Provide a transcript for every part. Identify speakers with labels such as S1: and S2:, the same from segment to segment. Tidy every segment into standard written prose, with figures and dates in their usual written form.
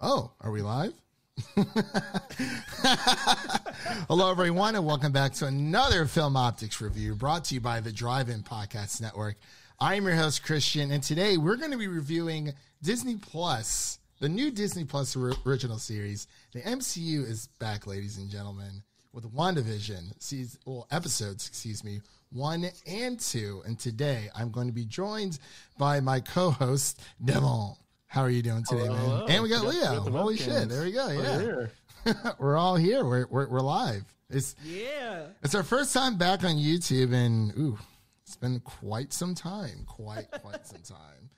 S1: Oh, are we live? Hello, everyone, and welcome back to another Film Optics review brought to you by the Drive-In Podcast Network. I'm your host, Christian, and today we're going to be reviewing Disney Plus, the new Disney Plus original series. The MCU is back, ladies and gentlemen, with WandaVision, episodes 1 and 2. And today I'm going to be joined by my co-host, Devon. How are you doing today, man?
S2: Hello.
S1: And we got Leo. Holy shit! There we go. Yeah, we're all here. We're live. It's our first time back on YouTube, and it's been quite some time. Quite some time.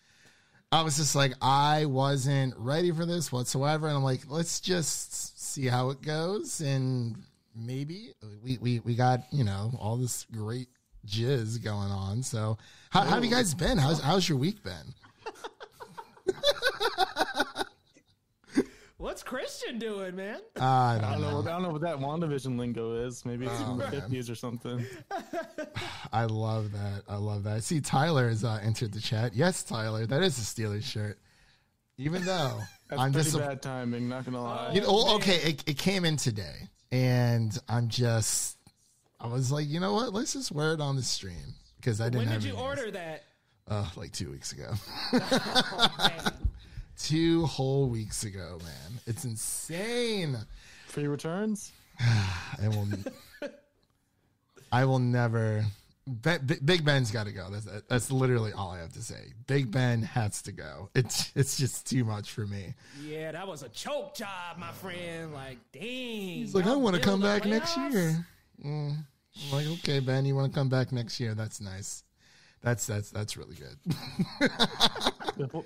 S1: I was just like, I wasn't ready for this whatsoever, and I'm like, let's just see how it goes, and maybe we got all this great jizz going on. So how have you guys been? How's your week been?
S2: What's Christian doing, man?
S1: I don't
S3: know what that WandaVision lingo is. Maybe it's in the 50s or something.
S1: I love that. I see Tyler has entered the chat. Yes, Tyler, that is a Steelers shirt. Even though
S3: That's
S1: I'm
S3: pretty bad timing, not gonna lie.
S1: Okay, it came in today, and I was like, you know what? Let's just wear it on the stream because I didn't.
S2: When did you order that?
S1: Like 2 weeks ago.
S2: Oh, man.
S1: 2 whole weeks ago, man. It's insane.
S3: Free returns?
S1: I will never. Big Ben's got to go. That's literally all I have to say. Big Ben has to go. It's just too much for me.
S2: Yeah, that was a choke job, my friend. Like, dang.
S1: He's like, I want to come back next year. I'm like, okay, Ben, you want to come back next year? That's nice. That's really good.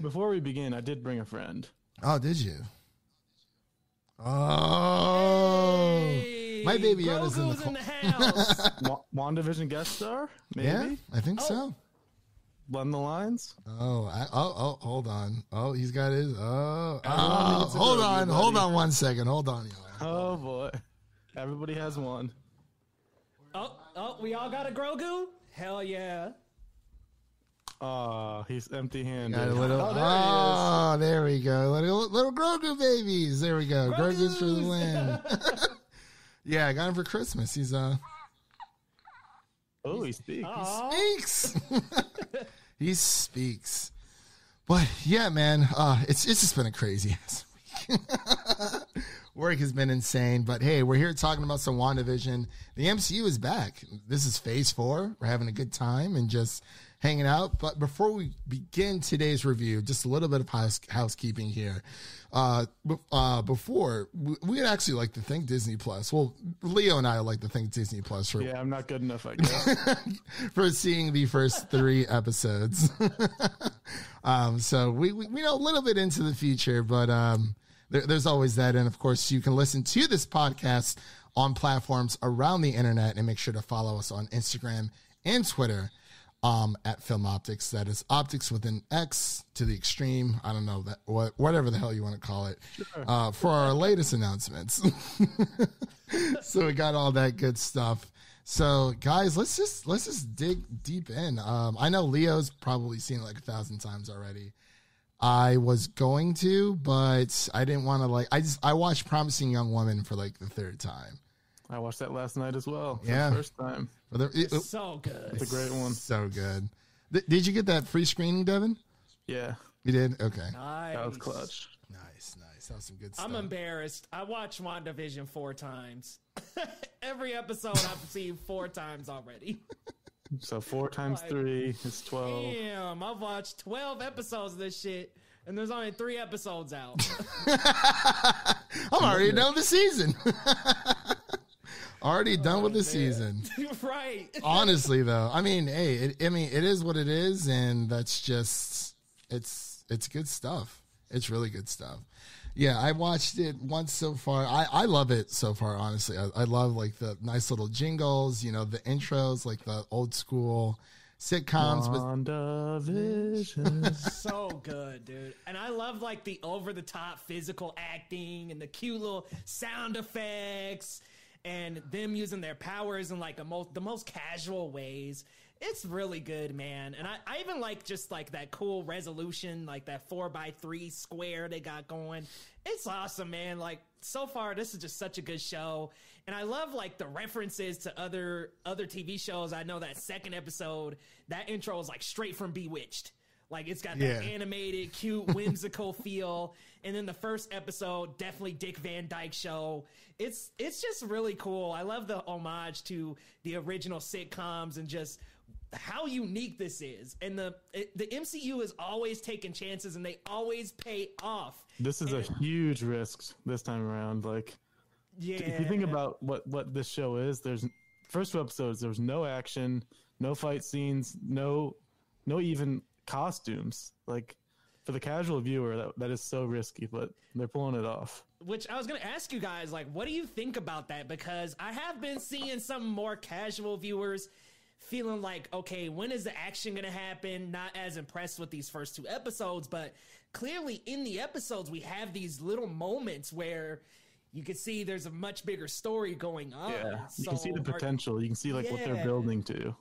S3: Before we begin, I did bring a friend.
S1: Oh, did you? Oh,
S2: Hey,
S1: my baby
S2: Grogu's
S1: Yoda's
S2: in the house.
S3: WandaVision guest star? Maybe?
S1: Yeah, I think so.
S3: Blend the lines?
S1: Oh, hold on. Oh, he's got his. Hold
S3: buddy.
S1: on 1 second. Hold on, y'all.
S3: Oh, boy. Everybody has one.
S2: Oh, we all got a Grogu? Hell yeah.
S3: He's empty-handed.
S1: Got a little, there we go. Little Grogu babies. There we go. Grogu's for the win. Yeah, I got him for Christmas. He's
S3: Oh, he speaks.
S1: speaks. He speaks. But yeah, man, it's just been a crazy ass week. Work has been insane, but hey, we're here talking about some WandaVision. The MCU is back. This is phase 4. We're having a good time and just hanging out. But before we begin today's review, just a little bit of housekeeping here. Before, we'd actually like to thank Disney Plus. Well, Leo and I like to thank Disney Plus for
S3: I'm not good enough, I guess.
S1: for seeing the first 3 episodes. So we know a little bit into the future, but there's always that. And of course, you can listen to this podcast on platforms around the internet, and make sure to follow us on Instagram and Twitter at Film Optics. That is Optics with an X to the extreme. I don't know whatever the hell you want to call it, for our latest announcements. So we got all that good stuff. So guys, let's just dig deep in. I know Leo's probably seen it like 1,000 times already. I was going to, but I didn't want to I watched Promising Young Woman for like the 3rd time.
S3: I watched that last night as well. For
S1: Yeah.
S3: the first time.
S2: It's so good.
S3: It's a great one.
S1: So good. Did you get that free screening, Devin?
S3: Yeah.
S1: You did? Okay.
S2: Nice.
S3: That was clutch.
S1: Nice. That was some good stuff.
S2: I'm embarrassed. I watched WandaVision 4 times. Every episode I've seen 4 times already.
S3: So 4 times 3 is 12.
S2: Damn, I've watched 12 episodes of this shit, and there's only 3 episodes out.
S1: I'm already done with the season. Already done with the season.
S2: Right.
S1: Honestly, though, I mean, hey, it is what it is, and that's just it's good stuff. It's really good stuff. Yeah, I watched it once so far. I love it so far, honestly. I love like the nice little jingles, the intros, like the old school sitcoms.
S3: WandaVision.
S2: So good, dude. And I love like the over-the-top physical acting and the cute little sound effects and them using their powers in like the most casual ways. It's really good, man. And I even like just like that cool resolution, like that 4x3 square they got going. It's awesome, man. Like, so far, this is just such a good show. And I love, like, the references to other TV shows. I know that second episode, that intro is, like, straight from Bewitched. Like, it's got that animated, cute, whimsical feel. And then the first episode, definitely Dick Van Dyke Show. It's just really cool. I love the homage to the original sitcoms and just how unique this is. And the MCU is always taking chances, and they always pay off.
S3: This is a huge risk this time around. Like, if you think about what this show is, there's first 2 episodes, there was no action, no fight scenes, no even costumes. Like, for the casual viewer, that is so risky, but they're pulling it off.
S2: Which I was going to ask you guys, like, what do you think about that? Because I have been seeing some more casual viewers feeling like, okay, when is the action going to happen? Not as impressed with these first 2 episodes, but clearly in the episodes, we have these little moments where you can see there's a much bigger story going on.
S3: Yeah, you can see the potential. You can see, like, what they're building to.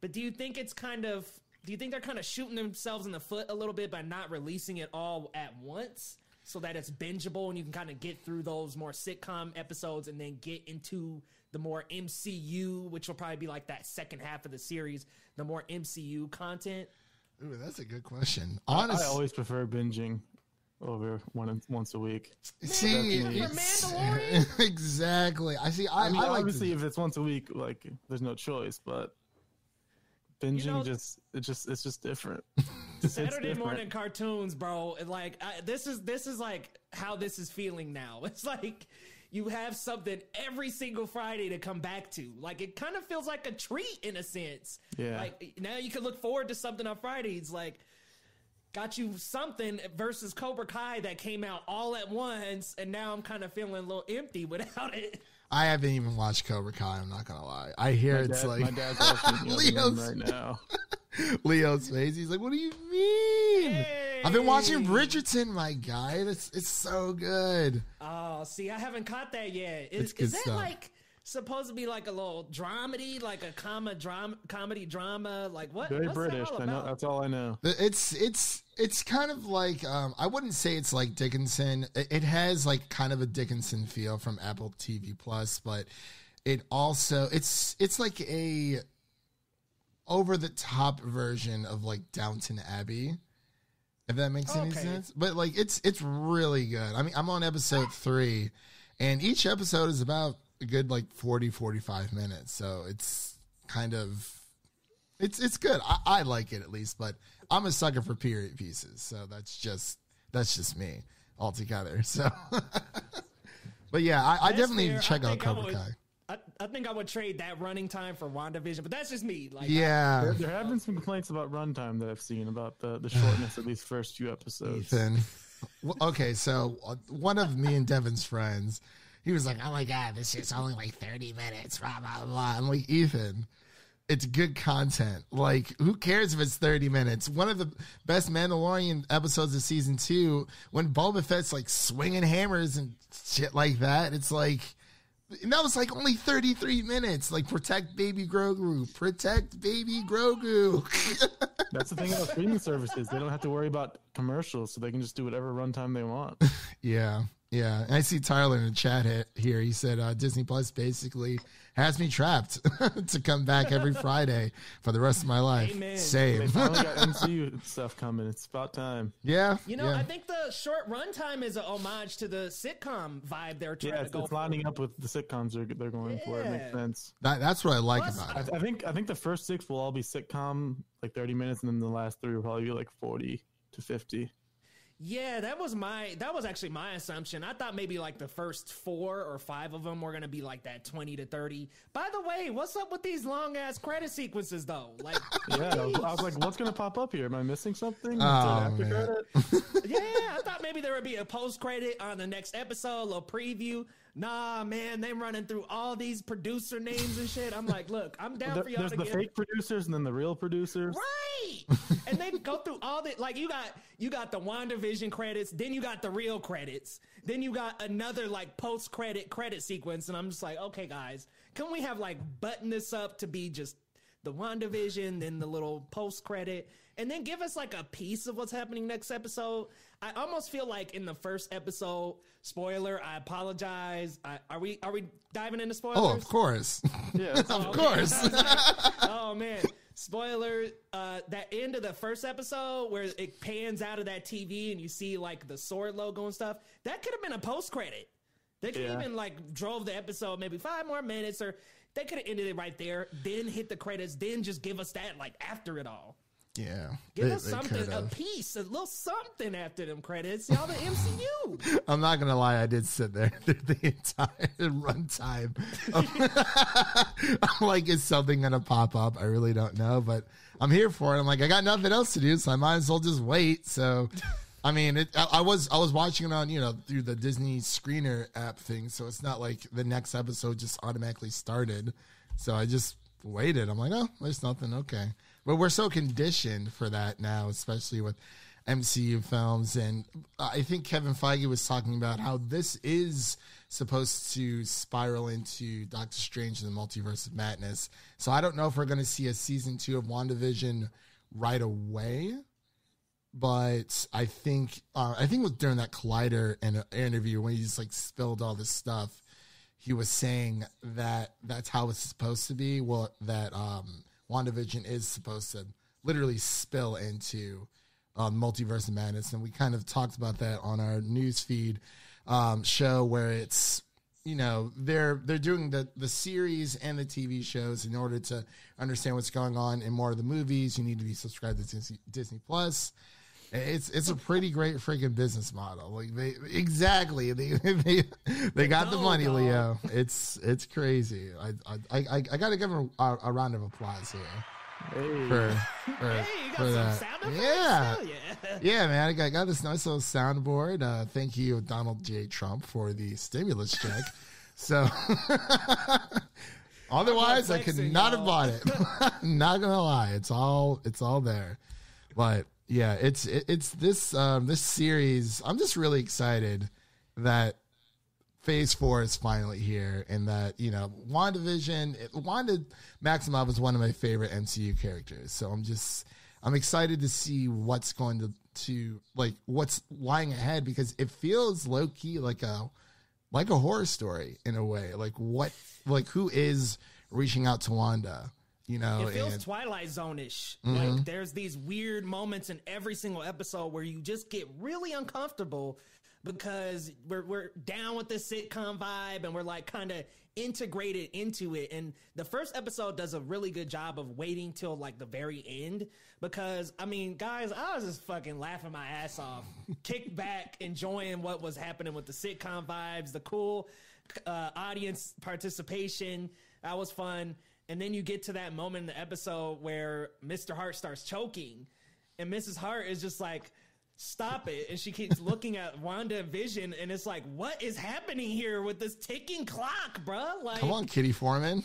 S2: But do you think they're kind of shooting themselves in the foot a little bit by not releasing it all at once so that it's bingeable and you can kind of get through those more sitcom episodes and then get into the more MCU, which will probably be like that second half of the series, the more MCU content?
S1: Ooh, that's a good question.
S3: Honestly, I always prefer binging over once a week.
S1: See,
S2: Mandalorian?
S1: Exactly. I mean,
S3: I obviously, if it's once a week, like, there's no choice, but binging it's just different.
S2: Saturday morning cartoons, bro. Like, this is like how this is feeling now. It's like you have something every single Friday to come back to. Like, it kind of feels like a treat in a sense.
S3: Yeah.
S2: Like, now you can look forward to something on Fridays. Like, got you something versus Cobra Kai that came out all at once, and now I'm kind of feeling a little empty without it.
S1: I haven't even watched Cobra Kai. I'm not gonna lie. I hear
S3: my dad's watching Leo's right now.
S1: Leo's face. He's like, "What do you mean?"
S2: Hey.
S1: I've been watching Bridgerton, my guy. It's so good.
S2: Oh, see, I haven't caught that yet. Is that
S1: stuff.
S2: like supposed to be like a little dramedy, like a comedy drama? Like what?
S3: Very
S2: what's
S3: British.
S2: That all
S3: I know.
S2: about?
S3: That's all I know.
S1: It's kind of like I wouldn't say it's like Dickinson. It has like kind of a Dickinson feel from Apple TV Plus, but it also it's like a over the top version of like Downton Abbey, if that makes any sense. But like it's really good. I mean, I'm on episode 3, and each episode is about a good like 40-45 minutes. So it's kind of it's good. I like it at least, but I'm a sucker for period pieces. So that's just me altogether. So, but yeah, I definitely need to check out Cobra Kai.
S2: I think I would trade that running time for WandaVision, but that's just me. Like,
S1: yeah,
S3: there have been some complaints about runtime that I've seen about the shortness of these first few episodes.
S1: Ethan. Okay, so one of me and Devin's friends, he was like, "Oh my god, this shit's only like 30 minutes." Blah blah blah. I'm like, Ethan, it's good content. Like, who cares if it's 30 minutes? One of the best Mandalorian episodes of season 2, when Boba Fett's like swinging hammers and shit like that. It's like, and that was like only 33 minutes. Like, protect baby Grogu. Protect baby Grogu.
S3: That's the thing about streaming services. They don't have to worry about commercials, so they can just do whatever runtime they want.
S1: Yeah. Yeah. And I see Tyler in the chat here. He said Disney Plus basically has me trapped to come back every Friday for the rest of my life.
S2: Amen.
S1: Same.
S3: They finally got MCU stuff coming. It's about time.
S1: Yeah.
S2: You know, I think the short runtime is a homage to the sitcom vibe they're trying to go
S3: it's lining up with the sitcoms they're going for. It makes sense.
S1: That's what I like about it.
S3: I think the first 6 will all be sitcom, like 30 minutes, and then the last 3 will probably be like 40 to 50.
S2: Yeah, that was actually my assumption. I thought maybe like the first 4 or 5 of them were going to be like that 20 to 30. By the way, what's up with these long ass credit sequences though? Like,
S3: yeah, I was like, what's going to pop up here? Am I missing something?
S1: Oh,
S2: yeah, I thought maybe there would be a post credit on the next episode, a little preview. Nah, man, they running through all these producer names and shit. I'm like, look, I'm down for y'all
S3: There's
S2: to
S3: the
S2: get
S3: fake producers and then the real producers.
S2: Right. And they go through all the, like, you got the WandaVision credits, then you got the real credits, then you got another like post credit sequence, and I'm just like, okay, guys, can we have like button this up to be just the WandaVision, then the little post credit, and then give us like a piece of what's happening next episode. I almost feel like in the first episode, spoiler, I apologize. Are we diving into spoilers?
S1: Oh, of course.
S3: Yeah,
S1: of course.
S2: Oh man. Spoiler, that end of the first episode where it pans out of that TV and you see like the sword logo and stuff, that could have been a post credit. They could even like drove the episode maybe 5 more minutes, or they could have ended it right there, then hit the credits, then just give us that like after it all.
S1: Yeah.
S2: Give us something, a piece, a little something after them credits. Y'all the MCU.
S1: I'm not going to lie. I did sit there through the entire runtime. I'm like, is something going to pop up? I really don't know, but I'm here for it. I'm like, I got nothing else to do, so I might as well just wait. So, I mean, I was watching it on, through the Disney screener app thing. So it's not like the next episode just automatically started. So I just waited. I'm like, oh, there's nothing. Okay. But we're so conditioned for that now, especially with MCU films. And I think Kevin Feige was talking about how this is supposed to spiral into Doctor Strange and the Multiverse of Madness. So I don't know if we're going to see a season 2 of WandaVision right away. But I think it was during that Collider interview when he just like spilled all this stuff. He was saying that that's how it's supposed to be. Well, that WandaVision is supposed to literally spill into Multiverse of Madness. And we kind of talked about that on our newsfeed show where it's, they're doing the series and the TV shows. In order to understand what's going on in more of the movies, you need to be subscribed to Disney Plus. It's a pretty great freaking business model. Like they got the money, Leo. It's crazy. I got to give him a round of applause here.
S3: Hey.
S1: For that. Yeah, man. I got this nice little soundboard. Thank you, Donald J. Trump, for the stimulus check. So otherwise, I could not have bought it. Not gonna lie, it's all there. But yeah, it's this this series. I'm just really excited that Phase 4 is finally here, and that WandaVision. Wanda Maximoff is one of my favorite MCU characters, so I'm excited to see what's going to like what's lying ahead, because it feels low key like a horror story in a way. Like who is reaching out to Wanda?
S2: It feels Twilight Zone-ish.
S1: Mm-hmm.
S2: Like there's these weird moments in every single episode where you just get really uncomfortable because we're down with the sitcom vibe and we're like kind of integrated into it. And the first episode does a really good job of waiting till like the very end, because I mean, guys, I was just fucking laughing my ass off, kicked back, enjoying what was happening with the sitcom vibes, the cool audience participation. That was fun. And then you get to that moment in the episode where Mr. Hart starts choking and Mrs. Hart is just like, stop it. And she keeps looking at Wanda and Vision, and it's like, what is happening here with this ticking clock, bruh? Like,
S1: come on, Kitty Foreman.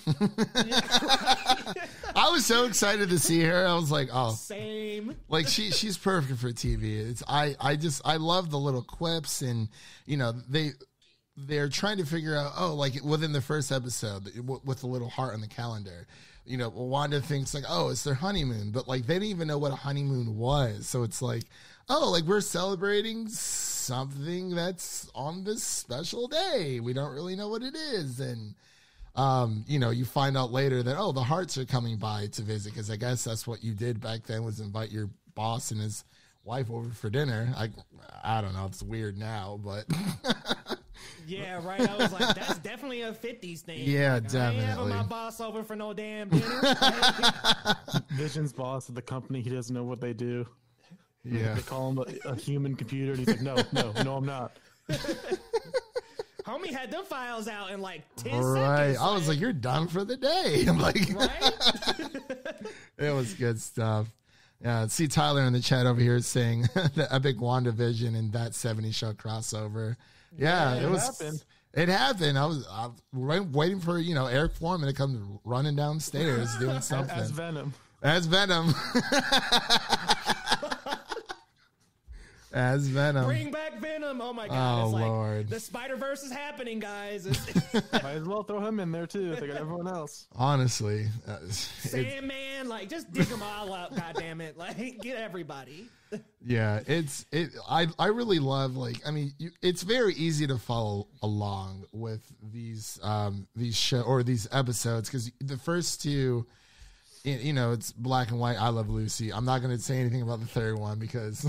S1: I was so excited to see her. I was like, oh,
S2: same.
S1: Like she's perfect for TV. I love the little quips, and they're trying to figure out, like within the first episode with the little heart on the calendar, Wanda thinks like, oh, it's their honeymoon, but like they didn't even know what a honeymoon was. So it's like, oh, like we're celebrating something that's on this special day. We don't really know what it is. And, you find out later that, oh, the Harts are coming by to visit, because I guess that's what you did back then, was invite your boss and his wife over for dinner. I don't know. It's weird now, but...
S2: Yeah, right. I was like, that's definitely a 50s thing.
S1: Yeah,
S2: like,
S1: definitely.
S2: I ain't having my boss over for no damn dinner.
S3: Vision's boss at the company, he doesn't know what they do.
S1: Yeah.
S3: They call him a human computer, and he's like, no, I'm not.
S2: Homie had them files out in like 10
S1: right.
S2: seconds.
S1: I was like, you're done for the day. I'm like,
S2: right?
S1: It was good stuff. Yeah, see Tyler in the chat over here saying the epic WandaVision and That 70s Show crossover. Yeah, it happened. I was waiting for, Eric Foreman to come running downstairs doing something. As Venom. As Venom.
S2: Bring back Venom. Oh my God.
S1: Oh,
S2: it's like,
S1: Lord.
S2: the Spider-Verse is happening, guys.
S3: Might as well throw him in there too. They got everyone else.
S1: Honestly.
S2: Sandman, like, just dig them all up, goddammit. Like, get everybody.
S1: Yeah, I really love, like, I mean, it's very easy to follow along with these episodes, because the first two, you know, it's black and white. I Love Lucy. I'm not going to say anything about the third one because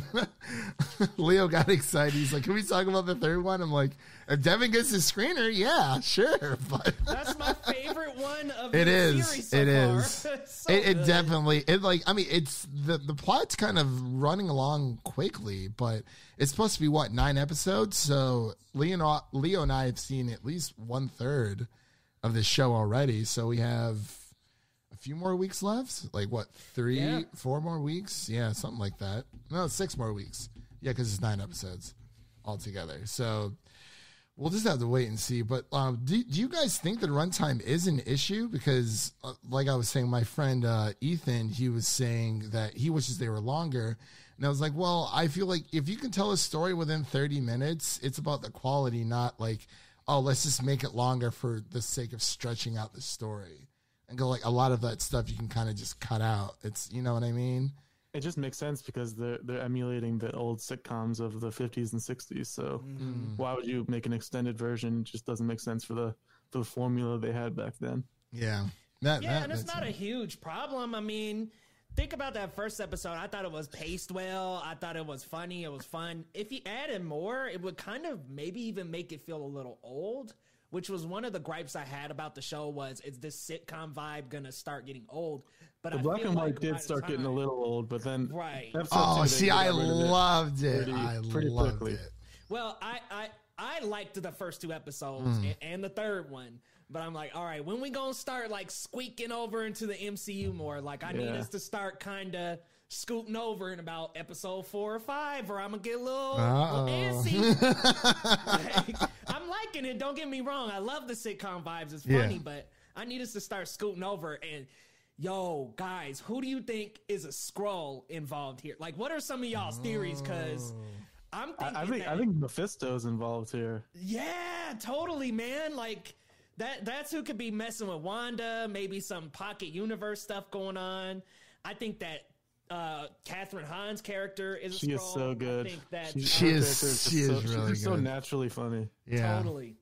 S1: Leo got excited. He's like, can we talk about the third one? I'm like, if Devin gets his screener, yeah, sure. But
S2: that's my favorite one of
S1: it
S2: the
S1: is.
S2: series so
S1: it
S2: far.
S1: is.
S2: So
S1: it definitely, I mean, it's the plot's kind of running along quickly, but it's supposed to be 9 episodes. So Leo and I have seen at least 1/3 of the show already. So we have a few more weeks left, like what, 4 more weeks? Yeah, something like that. No, 6 more weeks. Yeah, because it's 9 episodes altogether. So we'll just have to wait and see. But do you guys think that runtime is an issue? Because like I was saying, my friend Ethan, he was saying that he wishes they were longer. And I was like, well, I feel like if you can tell a story within 30 minutes, it's about the quality, not like, oh, let's just make it longer for the sake of stretching out the story. And go, like, a lot of that stuff you can kind of just cut out. It's, you know what I mean?
S3: It just makes sense because they're emulating the old sitcoms of the 50s and 60s. So why would you make an extended version? It just doesn't make sense for the formula they had back then.
S1: Yeah.
S2: And it's not a huge problem. I mean, think about that first episode. I thought it was paced well. I thought it was funny. It was fun. If you added more, it would kind of maybe even make it feel a little old, which was one of the gripes I had about the show. Was, is this sitcom vibe going to start getting old? But
S3: the black and white did start getting a little old, but then
S1: Oh, see, I loved it. I loved it.
S2: Well, I liked the first 2 episodes and the third one, but I'm like, all right, when we gonna start like squeaking over into the MCU more? Like, I need us to start kind of scooting over in about episode 4 or 5, or I'm gonna get a little antsy. Like, I'm liking it. Don't get me wrong. I love the sitcom vibes. It's funny, but I need us to start scooting over. And yo, guys, who do you think is a Skrull involved here? Like, what are some of y'all's theories? Because I'm thinking
S3: I think Mephisto's involved here.
S2: Yeah, totally, man. Like, that's who could be messing with Wanda. Maybe some pocket universe stuff going on. I think that Catherine Hahn's character is a Skrull.
S3: She is so good.
S2: I think that
S1: she is really good.
S3: So naturally funny.
S1: Yeah,
S2: totally.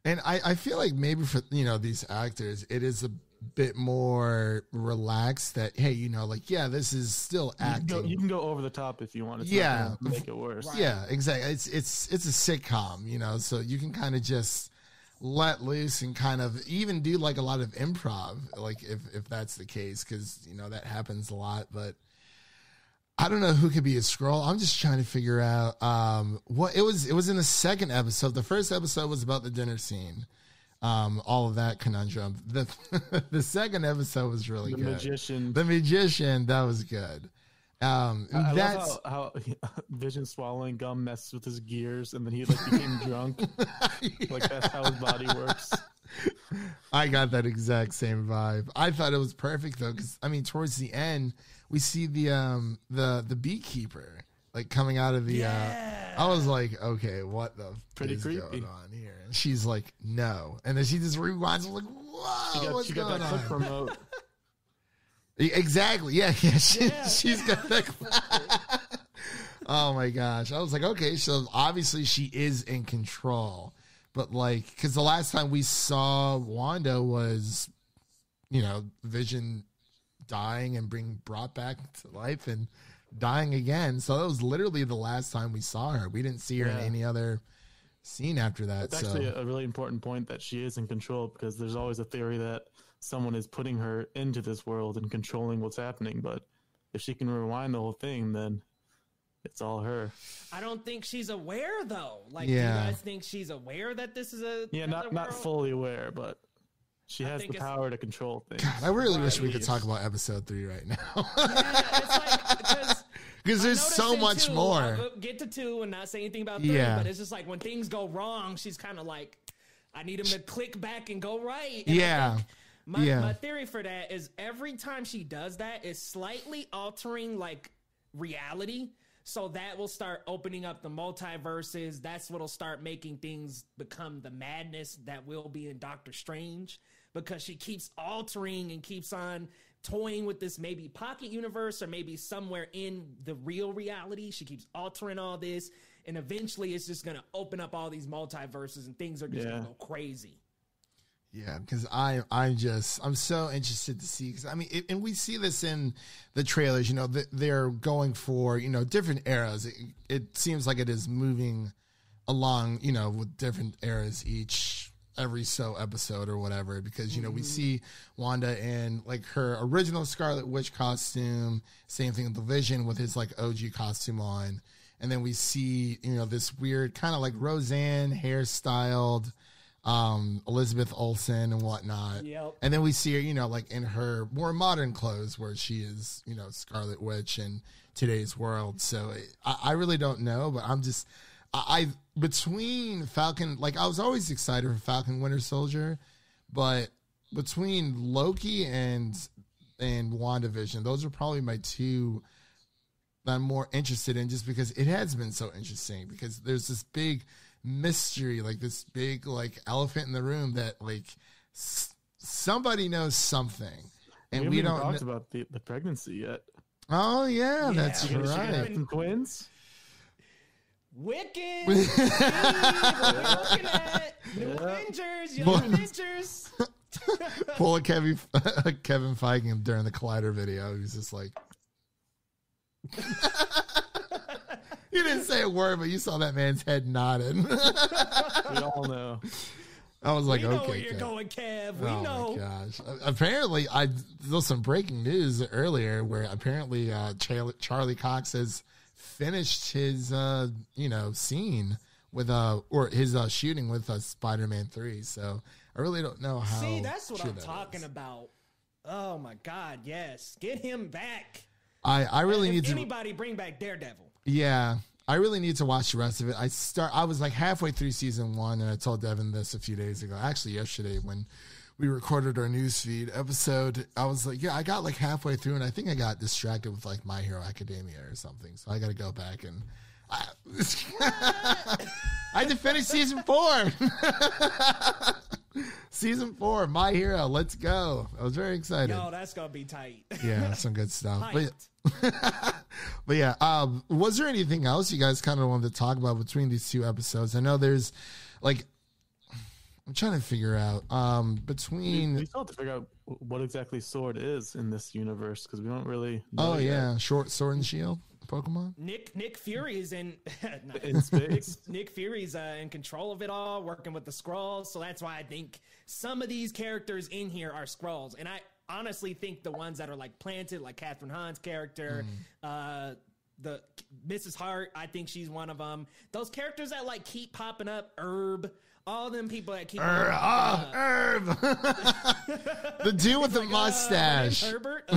S1: And I feel like maybe for, you know, these actors, it is a bit more relaxed that, hey, you know, like, yeah, this is still acting.
S3: You can go over the top if you want. It's
S1: not
S3: gonna make it worse.
S1: Right. Yeah, exactly. It's a sitcom, you know, so you can kind of just let loose and kind of even do like a lot of improv, like if that's the case, because, you know, that happens a lot. But I don't know who could be a Skrull. I'm just trying to figure out what it was. It was in the second episode. The first episode was about the dinner scene. All of that conundrum. The second episode was really good. The magician, that was good.
S3: I love how Vision swallowing gum messes with his gears, and then he like became drunk. Like, that's how his body works.
S1: I got that exact same vibe. I thought it was perfect though, because I mean, towards the end, we see the beekeeper like coming out of the. I was like, okay, what the
S3: pretty creepy
S1: going on here? And she's like, no, and then she just rewinds. I'm like, whoa,
S3: she got that click remote.
S1: Exactly. Yeah. She's got that. Oh my gosh. I was like, okay, so obviously she is in control. But like, because the last time we saw Wanda was, you know, Vision dying and being brought back to life and dying again. So that was literally the last time we saw her. We didn't see her in any other scene after that.
S3: It's actually a really important point that she is in control, because there's always a theory that someone is putting her into this world and controlling what's happening. But if she can rewind the whole thing, then it's all her.
S2: I don't think she's aware though. Like, do you guys think she's aware that this is a
S3: not fully aware, but she has the power to control things.
S1: God, I really wish we could talk about episode 3 right now.
S2: It's like,
S1: because there's so much more.
S2: I'll get to 2 and not say anything about 3, but it's just like when things go wrong, she's kind of like, I need him to click back and go right. And my theory for that is every time she does that is slightly altering like reality. So that will start opening up the multiverses. That's what'll start making things become the madness that will be in Doctor Strange, because she keeps altering and keeps on toying with this maybe pocket universe or maybe somewhere in the real reality. She keeps altering all this, and eventually it's just going to open up all these multiverses and things are just going to go crazy.
S1: Yeah, because I'm so interested to see, because I mean, and we see this in the trailers, you know, they're going for, you know, different eras. It seems like it is moving along, you know, with different eras every so episode or whatever, because, you know, we see Wanda in like her original Scarlet Witch costume, same thing with the Vision with his like OG costume on. And then we see, you know, this weird kind of like Roseanne hairstyled Elizabeth Olsen and whatnot.
S2: Yep.
S1: And then we see her, you know, like in her more modern clothes where she is, you know, Scarlet Witch in today's world. So I really don't know, but I between Falcon, like I was always excited for Falcon Winter Soldier, but between Loki and WandaVision, those are probably my two that I'm more interested in, just because it has been so interesting, because there's this big mystery, like this big like elephant in the room that like somebody knows something, and we don't
S3: talked about the pregnancy yet.
S1: Oh yeah, that's right.
S3: Some twins.
S2: Wicked. We're looking at New Avengers, Young Avengers.
S1: Pull a Kevin Feige during the Collider video. He was just like, you didn't say a word, but you saw that man's head nodding.
S3: We all know.
S1: I was like,
S2: we know
S1: okay,
S2: where you're going, Kev. We know.
S1: Oh my gosh! Apparently, there was some breaking news earlier where apparently Charlie Cox has finished his scene with or his shooting with Spider-Man 3. So I really don't know how.
S2: See, that's what I'm talking about. Oh my God, yes, get him back.
S1: I really need
S2: anybody bring back Daredevil.
S1: Yeah, I really need to watch the rest of it. I was like halfway through season 1, and I told Devin this a few days ago. Actually, yesterday when we recorded our newsfeed episode, I was like, yeah, I got like halfway through, and I think I got distracted with like My Hero Academia or something. So I got to go back and I had to finish season 4. Season 4, My Hero, let's go. I was very excited.
S2: Yo, that's gonna be tight.
S1: Yeah, some good stuff. But yeah, was there anything else you guys kind of wanted to talk about between these two episodes? I know there's like, I'm trying to figure out between.
S3: We still have to figure out what exactly Sword is in this universe, because we don't really know
S1: yet. Short Sword and Shield Pokemon.
S2: Nick Fury is in
S3: space.
S2: Nick Fury's in control of it all, working with the Skrulls. So that's why I think some of these characters in here are Skrulls, and I honestly think the ones that are like planted, like Catherine Hahn's character, the Mrs. Hart, I think she's one of them. Those characters that like keep popping up, Herb. All them people that keep
S1: Herb. The dude with the mustache.
S2: Herbert.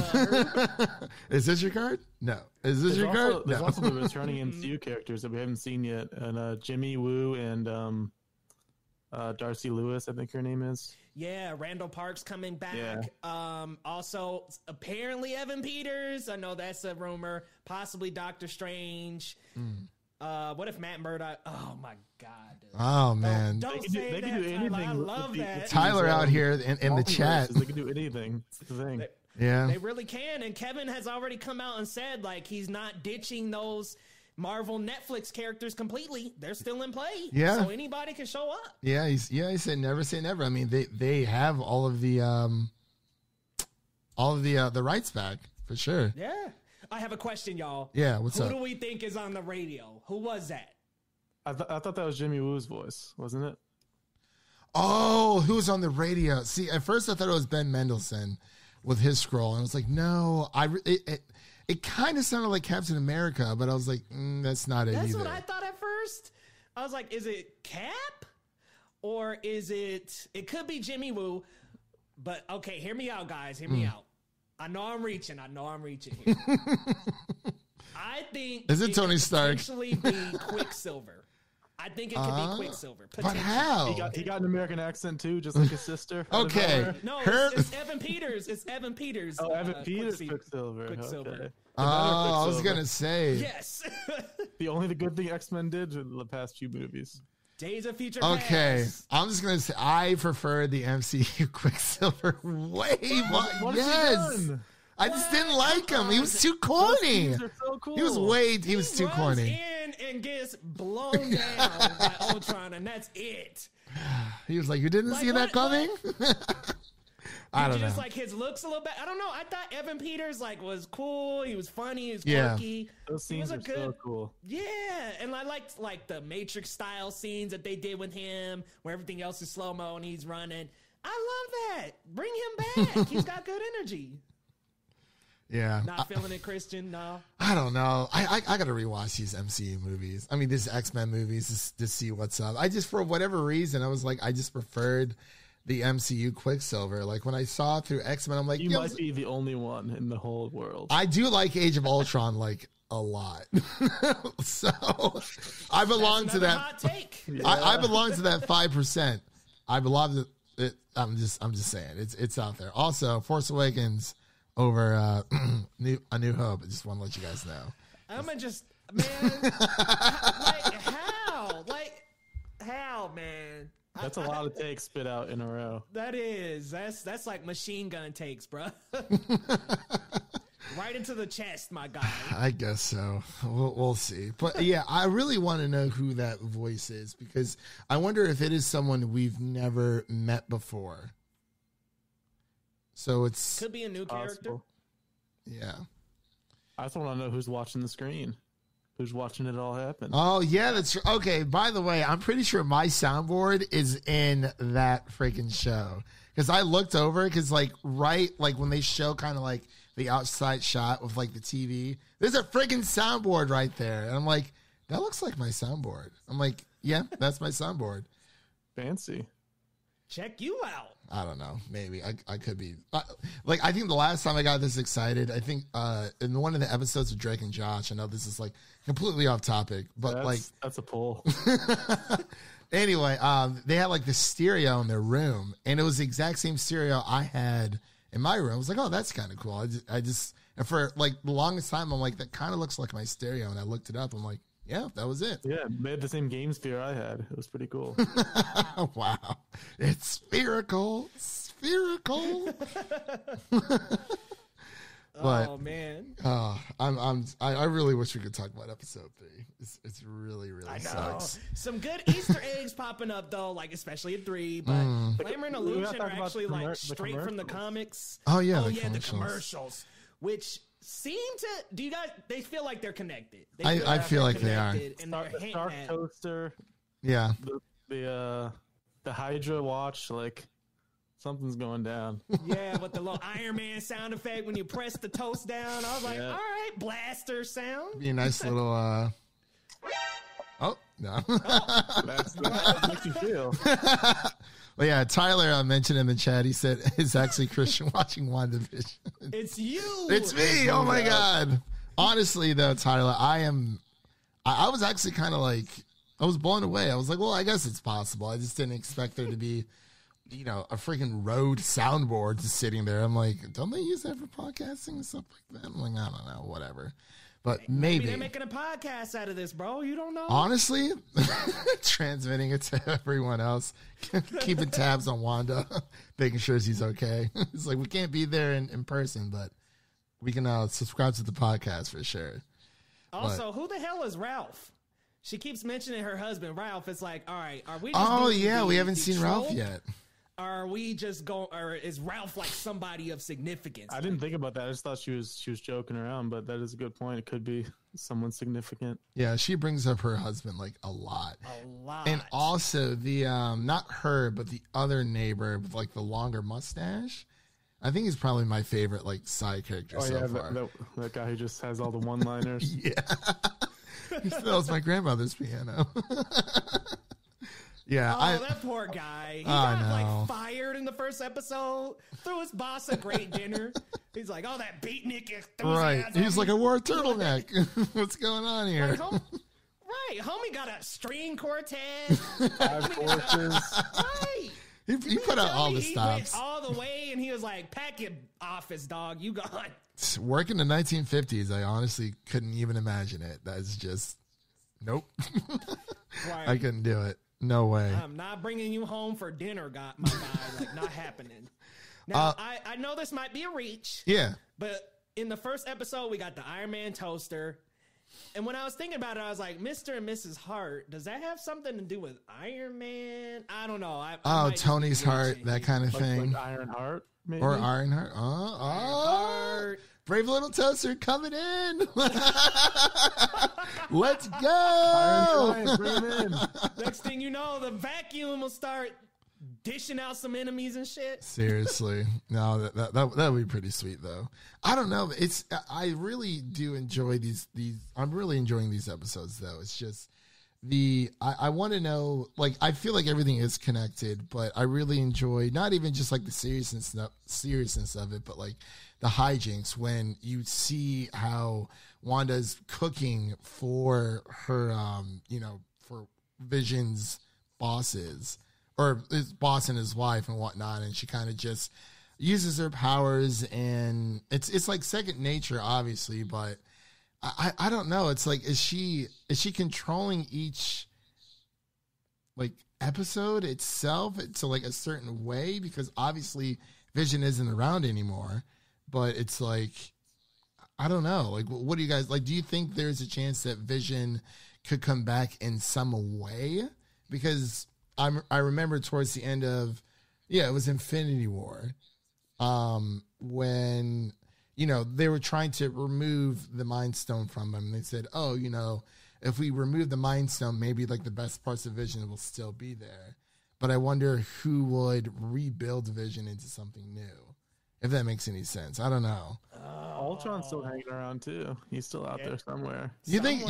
S1: Is this your card? No. Is this your card?
S3: There's also the returning MCU characters that we haven't seen yet, and Jimmy Woo and Darcy Lewis, I think her name is.
S2: Yeah, Randall Park's coming back.
S3: Yeah.
S2: Also, apparently Evan Peters. I know that's a rumor. Possibly Doctor Strange. What if Matt Murdock? Oh my God! Dude.
S1: Oh man!
S2: Don't
S3: they
S2: say
S3: can
S2: that.
S3: do anything.
S2: I love that.
S1: Tyler out here in the chat.
S3: They can do anything. That's the thing.
S1: They
S2: really can. And Kevin has already come out and said like he's not ditching those Marvel Netflix characters completely. They're still in play.
S1: Yeah.
S2: So anybody can show up.
S1: Yeah. He said never say never. I mean, they have all of the rights back for sure.
S2: Yeah. I have a question, y'all.
S1: Yeah, what's up?
S2: Who do we think is on the radio? Who was that?
S3: I thought that was Jimmy Woo's voice, wasn't it?
S1: Oh, who's on the radio? See, at first I thought it was Ben Mendelsohn with his scroll, and I was like, no, it kind of sounded like Captain America, but I was like, that's not it either.
S2: That's what I thought at first. I was like, is it Cap? Or is it could be Jimmy Woo, but okay, hear me out, guys. Hear me out. I know I'm reaching here. I think
S1: is it Tony Stark?
S2: Actually, be Quicksilver. I think it could be Quicksilver.
S1: But how?
S3: He got an American accent too, just like his sister.
S1: Okay.
S2: No, it's Evan Peters. It's Evan Peters.
S3: Oh, Evan Peters, Quicksilver.
S2: Quicksilver.
S3: Okay.
S1: I was gonna say.
S2: Yes.
S3: The good thing X-Men did in the past few movies.
S2: Days of Future
S1: Okay,
S2: Past.
S1: I'm just gonna say I prefer the MCU Quicksilver way more.
S3: What
S1: Yes,
S3: has he done?
S1: I just didn't like him. He was too corny.
S3: Those are so cool.
S1: He was too
S2: runs
S1: corny.
S2: in and gets blown down by Ultron, and that's it.
S1: He was like, "You didn't
S2: Like,
S1: see that coming." I don't know.
S2: Just like his looks a little bit. I don't know. I thought Evan Peters was cool. He was funny. He was
S1: Yeah.
S2: quirky.
S3: Those scenes are so cool.
S2: Yeah, and I liked the Matrix style scenes that they did with him, where everything else is slow mo and he's running. I love that. Bring him back. He's got good energy.
S1: Yeah.
S2: Not feeling it, Christian. No.
S1: I don't know. I got to rewatch these MCU movies. I mean, these X-Men movies to see what's up. I just, for whatever reason, I was like, I just preferred the MCU Quicksilver. Like when I saw it through X-Men, I'm like,
S3: You might be the only one in the whole world.
S1: I do like Age of Ultron like a lot. So I belong to that.
S2: Hot take.
S1: I belong to that 5%. I belong to it. I'm just saying it's out there. Also, Force Awakens over A New Hope. I just want to let you guys know.
S2: I'm gonna just, man, how, man?
S3: That's a lot of takes spit out in a row.
S2: That's like machine gun takes, bro. Right into the chest, my guy.
S1: I guess so. We'll see. But yeah, I really want to know who that voice is because I wonder if it is someone we've never met before. So it's
S2: could be a new character.
S1: Yeah.
S3: I just want to know who's watching the screen. Who's watching it all happen?
S1: Oh, yeah, that's okay. By the way, I'm pretty sure my soundboard is in that freaking show. Because I looked over, because when they show kind of like the outside shot with like the TV, there's a freaking soundboard right there. And I'm like, that looks like my soundboard. I'm like, yeah, that's my soundboard.
S3: Fancy.
S2: Check you out.
S1: I don't know. Maybe I could be I think the last time I got this excited, I think in one of the episodes of Drake and Josh. I know this is like completely off topic, but
S3: that's a pull.
S1: Anyway, they had like the stereo in their room, and it was the exact same stereo I had in my room. I was like, oh, that's kind of cool. I just and for like the longest time, I'm like, that kind of looks like my stereo, and I looked it up. I'm like, yeah, that was it.
S3: Yeah, they had the same game sphere I had. It was pretty cool.
S1: Wow. It's spherical. Spherical. But,
S2: oh man.
S1: I really wish we could talk about episode 3. It's really sucks.
S2: Some good Easter eggs popping up though, like especially at 3, but Glamour and Illusion are actually like straight from the comics.
S1: Oh yeah,
S2: the commercials. Which seem to they feel like they're connected.
S1: I feel like they are.
S3: The Stark Toaster.
S1: Yeah.
S3: The Hydra watch, like something's going down.
S2: Yeah, with the little Iron Man sound effect when you press the toast down. I was like, all right, blaster sound.
S1: Be a nice little Oh, no.
S3: That's what makes you feel.
S1: Well, yeah, Tyler mentioned in the chat, he said, it's actually Christian watching WandaVision.
S2: It's you.
S1: It's me. Oh, my God. Honestly, though, Tyler, I was actually kind of like, I was blown away. I was like, well, I guess it's possible. I just didn't expect there to be, a freaking Rode soundboard just sitting there. I'm like, don't they use that for podcasting and stuff like that? I'm like, I don't know, whatever. But maybe
S2: they're making a podcast out of this, bro. You don't know.
S1: Honestly, transmitting it to everyone else, keeping tabs on Wanda, making sure she's okay. It's like we can't be there in person, but we can subscribe to the podcast for sure.
S2: Also, who the hell is Ralph? She keeps mentioning her husband, Ralph. It's like, all right, are we?
S1: Just we haven't seen Ralph yet.
S2: Are we just going, or is Ralph like somebody of significance?
S3: I didn't think about that. I just thought she was joking around, but that is a good point. It could be someone significant.
S1: Yeah, she brings up her husband like a lot.
S2: A lot.
S1: And also the not her, but the other neighbor with like the longer mustache. I think he's probably my favorite like side character so far.
S3: That guy who just has all the one-liners.
S1: Yeah. That was my grandmother's piano. Yeah,
S2: that poor guy. He got like fired in the first episode. Threw his boss a great dinner. He's like, "Oh, that beatnik enthusiasm."
S1: Right. He's like, "I wore a turtleneck. What's going on here?"
S2: Right. Homie got a string quartet.
S3: 5 horses.
S2: Right.
S1: He put out all the stops.
S2: He went all the way, and he was like, pack your office, dog. You gone.
S1: Work in the 1950s, I honestly couldn't even imagine it. That's just, nope.
S2: Right.
S1: I couldn't do it. No way.
S2: I'm not bringing you home for dinner, my guy. Like, not happening. Now, I know this might be a reach.
S1: Yeah.
S2: But in the first episode, we got the Iron Man toaster. And when I was thinking about it, I was like, Mr. and Mrs. Hart, does that have something to do with Iron Man? I don't know.
S1: Tony's heart, that kind of thing.
S3: Like Iron Heart, maybe?
S1: Or Iron Heart.
S2: Heart.
S1: Brave little toaster coming in. Let's go.
S3: Iron Giant, bring him in.
S2: Next thing you know, the vacuum will start dishing out some enemies and shit.
S1: Seriously. No, that would be pretty sweet though. I don't know. I really do enjoy these I'm really enjoying these episodes though. It's just I want to know, like, I feel like everything is connected, but I really enjoy not even just like the seriousness of it, but like the hijinks when you see how Wanda's cooking for her for Vision's bosses, or his boss and his wife and whatnot, and she kind of just uses her powers, and it's like second nature, obviously, but I don't know. It's like, is she controlling each like episode itself to like a certain way? Because obviously Vision isn't around anymore, but it's like, I don't know. Like, what do you guys like? Do you think there's a chance that Vision could come back in some way? Because I remember towards the end of, it was Infinity War, when, they were trying to remove the Mind Stone from him. They said, if we remove the Mind Stone, maybe like the best parts of Vision will still be there. But I wonder who would rebuild Vision into something new, if that makes any sense. I don't know.
S3: Ultron's still hanging around too. He's still out there somewhere.
S1: You think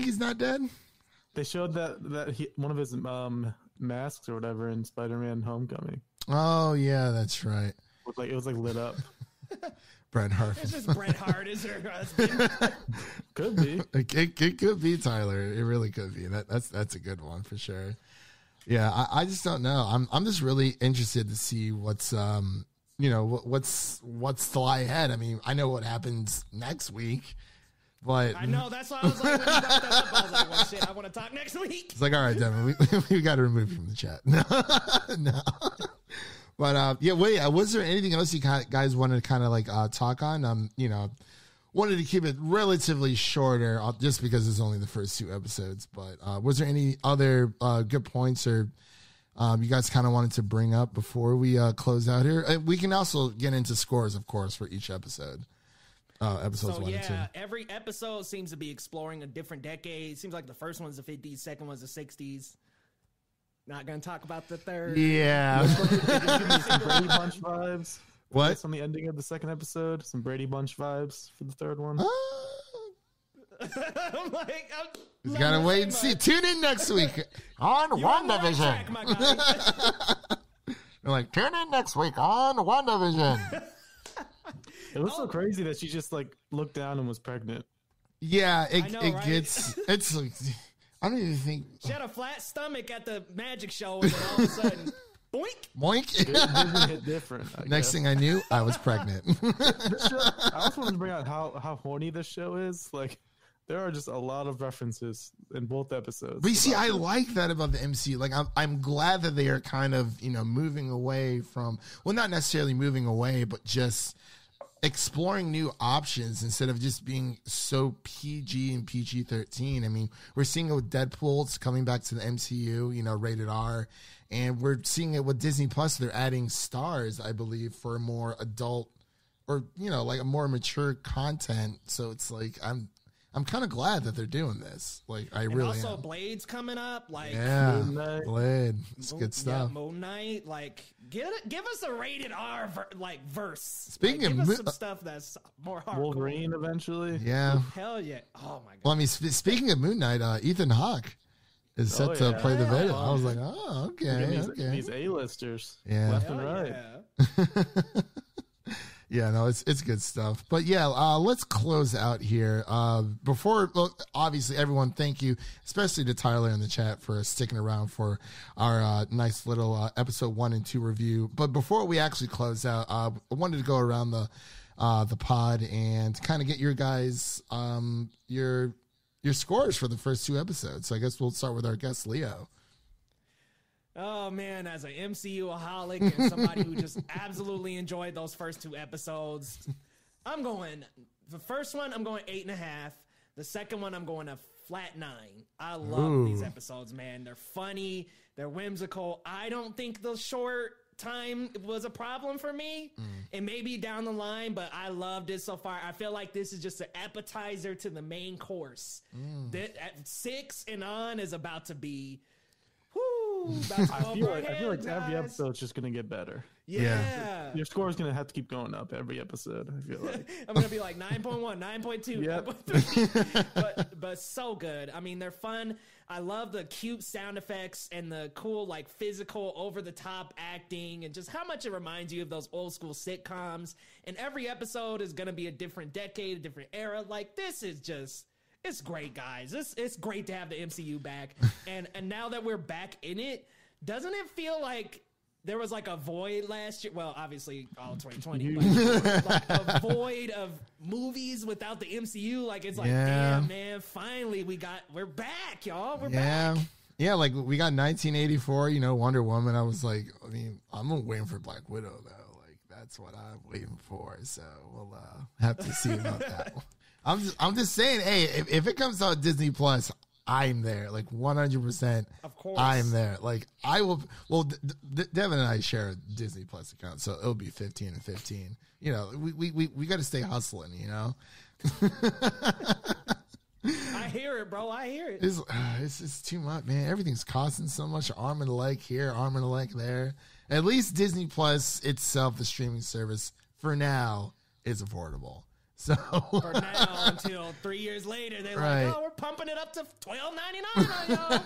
S1: he's not dead?
S3: They showed that one of his masks or whatever in Spider-Man: Homecoming.
S1: Oh yeah, that's right.
S3: It was like lit up.
S1: Bret Hart.
S2: It's just Bret Hart is her husband.
S3: Could be.
S1: It could be, Tyler. It really could be. That's a good one for sure. Yeah, I just don't know. I'm just really interested to see what's what's to lie ahead. I mean, I know what happens next week, but
S2: I know, that's why I was like, when you brought that up, I was like, well, shit, I want to talk next week.
S1: It's like, all right, Devin, we got to remove you from the chat. No. But was there anything else you guys wanted to kind of like talk on? Wanted to keep it relatively shorter, just because it's only the first 2 episodes. But was there any other good points or you guys kind of wanted to bring up before we close out here? We can also get into scores, of course, for each episode. Episodes 1 and 2.
S2: Every episode seems to be exploring a different decade. It seems like the first one's the 50s, second one's the 60s. Not going to talk about the third.
S1: Yeah.
S3: Some Brady Bunch vibes.
S1: What?
S3: On the ending of the second episode, some Brady Bunch vibes for the third one.
S2: I'm like,
S1: you gotta wait and see. Tune in next week on WandaVision. They're like, tune in next week on WandaVision.
S3: It was so crazy that she just like looked down and was pregnant.
S1: Yeah,
S2: right?
S1: it's like, I don't even think
S2: she had a flat stomach at the magic show, and then all of a sudden, boink.
S3: It hit different.
S1: Next thing I knew, I was pregnant.
S3: This show, I also want to bring out how horny this show is. Like, there are just a lot of references in both episodes.
S1: But you see, I like that about the MCU. Like, I'm glad that they are kind of, moving away from, well, not necessarily moving away, but just exploring new options instead of just being so PG and PG-13. I mean, we're seeing it with Deadpool. It's coming back to the MCU, rated R. And we're seeing it with Disney Plus. They're adding stars, I believe, for more adult or, like a more mature content. So it's like, I'm kind of glad that they're doing this. Like, I really
S2: also
S1: am.
S2: Blade's coming up. Like,
S1: yeah, Blade. It's good stuff.
S2: Yeah, Moon Knight. Like, give us a rated R verse.
S1: Speaking
S2: of,
S1: give us
S2: some stuff that's more hardcore.
S3: Wolverine eventually.
S1: Yeah.
S2: Hell yeah. Oh my god.
S1: Well, I mean, speaking of Moon Knight, Ethan Hawke is set to play the Venom. I was like, oh, okay.
S3: These A-listers,
S1: yeah,
S3: left and right.
S2: Yeah.
S1: Yeah, no, it's good stuff. But yeah, let's close out here. Obviously, everyone, thank you, especially to Tyler in the chat for sticking around for our nice little episode 1 and 2 review. But before we actually close out, I wanted to go around the pod and kind of get your guys your scores for the first 2 episodes. So I guess we'll start with our guest Leo.
S2: Oh man, as an MCU-aholic and somebody who just absolutely enjoyed those first 2 episodes, the first one I'm going 8.5. The second one I'm going a flat 9. I love these episodes, man. They're funny, they're whimsical. I don't think the short time was a problem for me. It may be down the line, but I loved it so far. I feel like this is just an appetizer to the main course. At 6 and on is about to be
S3: I feel like every episode's just gonna get better.
S2: Yeah.
S3: Your score is gonna have to keep going up every episode. I feel like
S2: I'm gonna be like 9.1, 9.2,
S3: Yep.
S2: 9.3. but so good. I mean, they're fun. I love the cute sound effects and the cool, like, physical, over the top acting, and just how much it reminds you of those old school sitcoms. And every episode is gonna be a different decade, a different era. Like, this is just. It's great, guys. It's great to have the MCU back. And now that we're back in it, doesn't it feel like there was like a void last year? Well, obviously all 2020, but like a void of movies without the MCU. Like, it's like, damn, man, finally we're back, y'all. We're back.
S1: Yeah, like we got 1984, Wonder Woman. I was like, I'm waiting for Black Widow though. Like, that's what I'm waiting for. So we'll have to see about that one. I'm just saying, hey, if it comes out Disney Plus, I'm there, like 100%.
S2: Of course,
S1: I'm there. Like, I will. Well, Devin and I share a Disney Plus account, so it'll be 15 and 15. We got to stay hustling.
S2: I hear it, bro. I hear it.
S1: It's just too much, man. Everything's costing so much. Arm and a leg here, arm and a leg there. At least Disney Plus itself, the streaming service, for now, is affordable. So
S2: for now, until 3 years later, they're like, "Oh, we're pumping it up to $12.99 on y'all."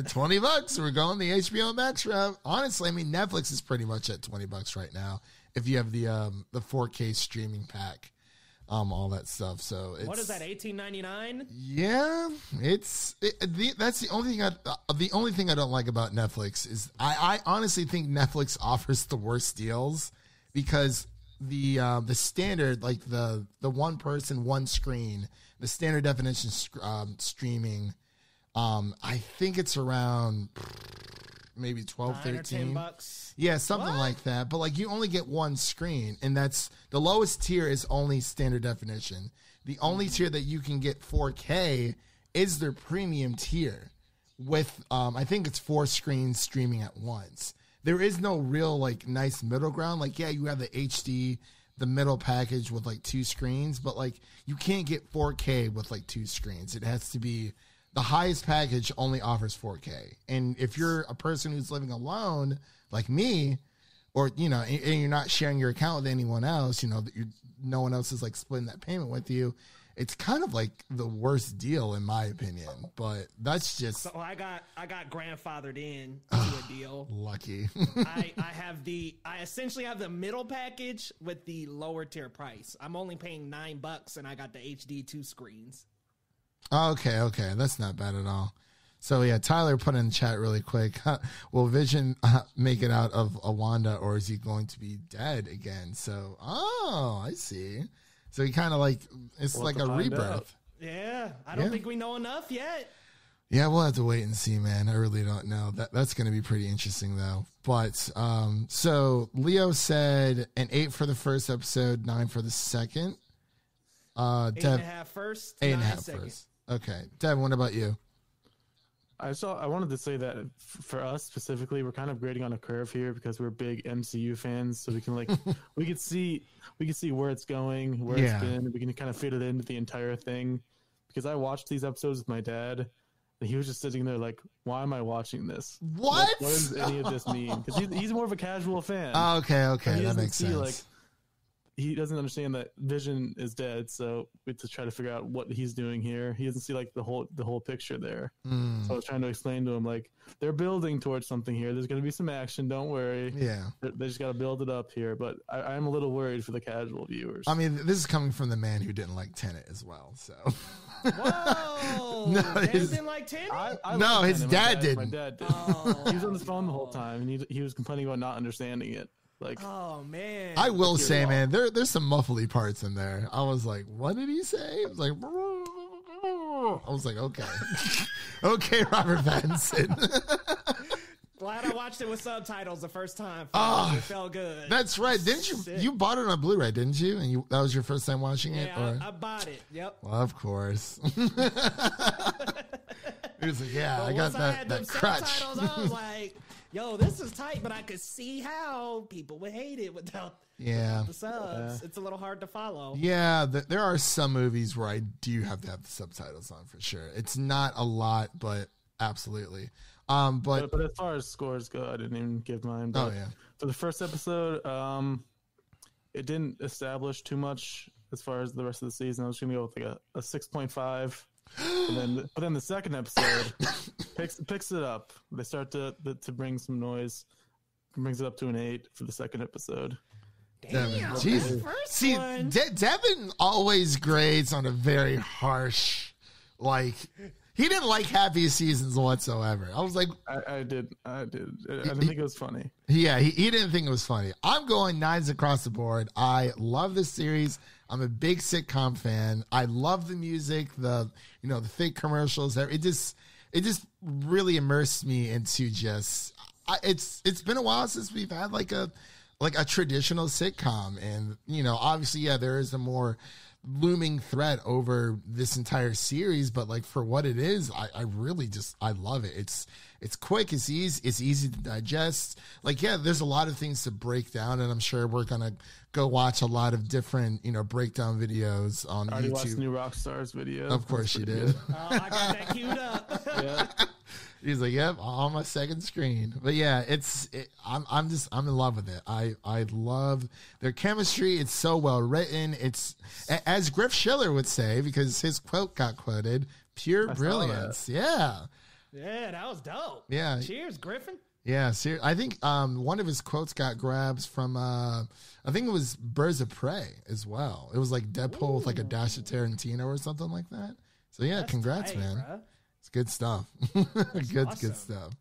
S1: $20. We're going the HBO Max route. Honestly, I mean, Netflix is pretty much at $20 right now if you have the 4K streaming pack, all that stuff. So
S2: what is that? $18.99?
S1: Yeah, that's the only thing I don't like about Netflix is I honestly think Netflix offers the worst deals because. The standard, like the one person, one screen, the standard definition streaming, I think it's around maybe 12, 13
S2: $10.
S1: Yeah, something like that. But like, you only get one screen, and that's the lowest tier is only standard definition. The only tier that you can get 4K is their premium tier with I think it's 4 screens streaming at once. There is no real, like, nice middle ground. Like, yeah, you have the HD, the middle package with, like, 2 screens, but, like, you can't get 4K with, like, 2 screens. It has to be the highest package only offers 4K. And if you're a person who's living alone, like me, or, and you're not sharing your account with anyone else, no one else is, like, splitting that payment with you, it's kind of like the worst deal in my opinion, but that's just.
S2: So I got grandfathered in to a deal.
S1: Lucky.
S2: I essentially have the middle package with the lower tier price. I'm only paying $9 and I got the HD 2 screens.
S1: Okay, that's not bad at all. So yeah, Tyler put in the chat really quick. Will Vision make it out of a Wanda, or is he going to be dead again? So, I see. So he kind of like, it's like a rebirth.
S2: Out. Yeah, I don't think we know enough yet.
S1: Yeah, we'll have to wait and see, man. I really don't know. That's going to be pretty interesting, though. But so Leo said an 8 for the first episode, 9 for the second.
S2: 8.5 first,
S1: 8.5
S2: second.
S1: first. Okay, Dev, what about you?
S3: I wanted to say that for us specifically, we're kind of grading on a curve here because we're big MCU fans, so we can we can see where it's going, where it's been. We can kind of fit it into the entire thing. Because I watched these episodes with my dad, and he was just sitting there like, "Why am I watching this?
S1: What
S3: does any of this mean?" Because he's more of a casual fan.
S1: Oh, okay, that makes sense.
S3: Like, he doesn't understand that Vision is dead, so we have to try to figure out what he's doing here. He doesn't see like the whole picture there. So I was trying to explain to him like they're building towards something here. There's going to be some action. Don't worry.
S1: Yeah,
S3: they just got to build it up here. But I'm a little worried for the casual viewers.
S1: I mean, this is coming from the man who didn't like Tenet as well. So
S2: Whoa,
S1: no,
S2: didn't like Tenet?
S1: No, his dad didn't.
S3: My dad did.
S2: Oh.
S3: He was on his phone the whole time, and he was complaining about not understanding it. Like,
S2: oh man,
S1: I will say, man, there's some muffly parts in there. I was like, what did he say? I was like, okay, okay, Robert Pattinson.
S2: Glad I watched it with subtitles the first time.
S1: Oh,
S2: it felt good.
S1: That's right. Didn't you?
S2: Sick.
S1: You bought it on Blu-ray, didn't you? And that was your first time watching it?
S2: Yeah, I bought it. Yep.
S1: Well, of course. He was like, yeah,
S2: But
S1: I got
S2: once I had them
S1: that crutch.
S2: subtitles, I was like, yo, this is tight, but I could see how people would hate it without the subs. It's a little hard to follow.
S1: Yeah, there are some movies where I do have to have the subtitles on for sure. It's not a lot, but absolutely. But
S3: as far as scores go, I didn't even give mine. But for the first episode, it didn't establish too much as far as the rest of the season. I was going to go with like a 6.5. But then the second episode picks it up. They start to bring some noise. Brings it up to an 8 for the second episode.
S2: Damn,
S1: Jesus. See, Devin always grades on a very harsh, like, he didn't like Happy Seasons whatsoever. I was like,
S3: I did. I didn't think it was funny.
S1: Yeah, he didn't think it was funny. I'm going 9s across the board. I love this series. I'm a big sitcom fan. I love the music, the fake commercials. It just really immersed me into just. It's been a while since we've had like a traditional sitcom, and obviously, there is a more looming threat over this entire series, but like for what it is, I really just love it. It's quick, it's easy to digest. Like, there's a lot of things to break down, and I'm sure we're gonna go watch a lot of different breakdown videos on
S3: I already
S1: YouTube.
S3: watched New Rockstars video.
S1: Of course you did.
S2: Oh, I got that queued up.
S3: Yeah.
S1: He's like, yep, on my second screen. But yeah, I'm in love with it. I love their chemistry. It's so well written. It's, as Griff Schiller would say, because his quote got quoted, pure brilliance. Yeah.
S2: Yeah, that was dope.
S1: Yeah.
S2: Cheers, Griffin.
S1: Yeah, I think one of his quotes got grabs from I think it was Birds of Prey as well. It was like Deadpool with like a dash of Tarantino or something like that. So yeah,
S2: That's
S1: congrats,
S2: tight,
S1: man.
S2: Bruh.
S1: It's good stuff. Good stuff.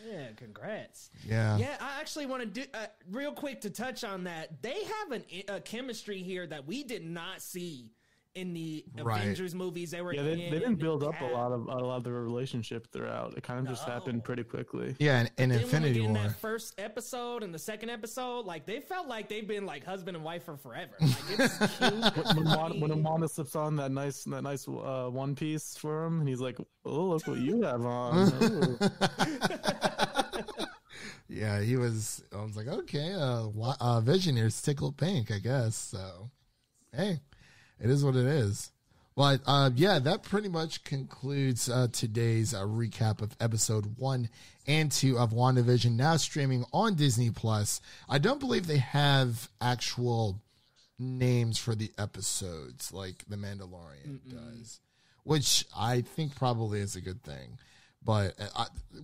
S2: Yeah, congrats.
S1: Yeah.
S2: Yeah, I actually want to do real quick to touch on that. They have a chemistry here that we did not see in the Avengers movies. They
S3: didn't build up a lot of their relationship throughout. It kind of just happened pretty quickly.
S1: Yeah, and Infinity
S2: War. In
S1: War.
S2: that first episode and the second episode, like they felt like they've been like husband and wife for forever. Like it's cute.
S3: when Wanda slips on that nice one piece for him, and he's like, "Oh, look what you have on."
S1: Yeah, I was like, okay, Visionaire's tickled pink, I guess. So, hey. It is what it is. But that pretty much concludes today's recap of episode 1 and 2 of WandaVision, now streaming on Disney Plus. I don't believe they have actual names for the episodes like The Mandalorian does, which I think probably is a good thing. But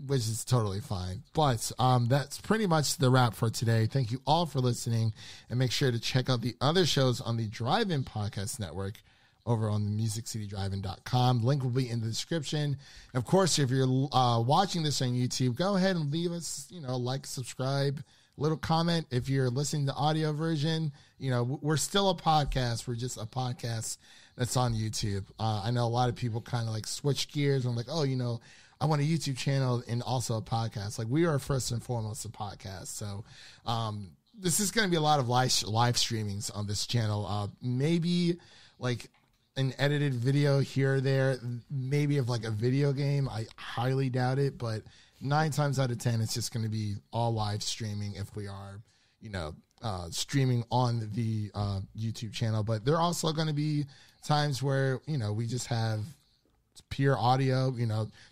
S1: which is totally fine. But that's pretty much the wrap for today. Thank you all for listening, and make sure to check out the other shows on the Drive-In Podcast Network over on the MusicCityDrive-In.com. Link will be in the description. Of course, if you're watching this on YouTube, go ahead and leave us, like, subscribe, little comment. If you're listening to audio version, we're still a podcast. We're just a podcast that's on YouTube. I know a lot of people kind of like switch gears and like, I want a YouTube channel and also a podcast. Like, we are first and foremost a podcast. So this is going to be a lot of live streamings on this channel. Maybe like an edited video here or there, maybe of like a video game. I highly doubt it, but 9 times out of 10, it's just going to be all live streaming if we are, streaming on the YouTube channel. But there are also going to be times where, we just have pure audio,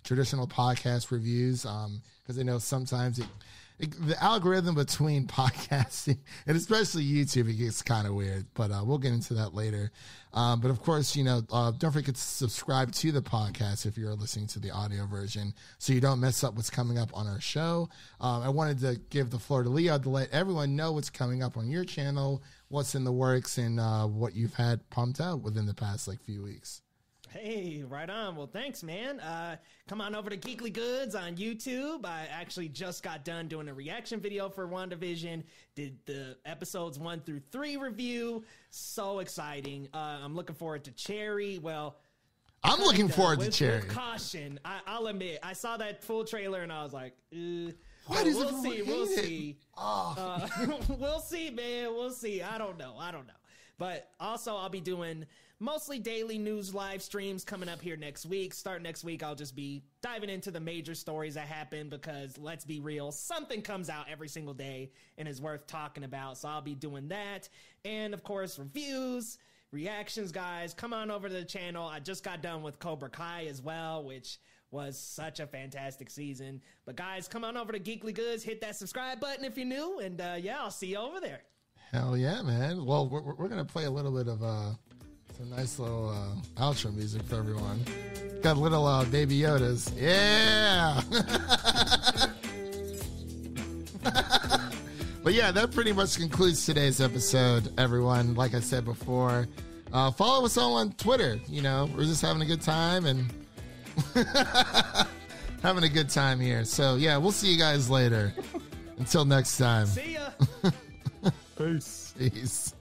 S1: traditional podcast reviews. Because I know sometimes the algorithm between podcasting and especially YouTube, it gets kind of weird, but we'll get into that later. But of course, don't forget to subscribe to the podcast if you're listening to the audio version so you don't mess up what's coming up on our show. I wanted to give the floor to Leo to let everyone know what's coming up on your channel, what's in the works, and what you've had pumped out within the past few weeks.
S2: Hey, right on. Well, thanks, man. Come on over to Geekly Goods on YouTube. I actually just got done doing a reaction video for WandaVision. Did the episodes 1 through 3 review. So exciting. I'm looking forward to Cherry. Well,
S1: I'm looking forward to Cherry.
S2: With caution. I'll admit, I saw that full trailer and I was like,
S1: we'll see.
S2: We'll see.
S1: Oh.
S2: We'll see, man. We'll see. I don't know. But also, I'll be doing mostly daily news live streams coming up here next week. Starting next week, I'll just be diving into the major stories that happen because, let's be real, something comes out every single day and is worth talking about. So I'll be doing that. And, of course, reviews, reactions, guys. Come on over to the channel. I just got done with Cobra Kai as well, which was such a fantastic season. But, guys, come on over to Geekly Goods. Hit that subscribe button if you're new. And, I'll see you over there.
S1: Hell yeah, man. Well, we're going to play a little bit of some nice little outro music for everyone. Got little Baby Yodas. Yeah! But yeah, that pretty much concludes today's episode, everyone. Like I said before, follow us all on Twitter. We're just having a good time and having a good time here. So yeah, we'll see you guys later. Until next time.
S2: See ya.
S3: Peace.
S1: Peace.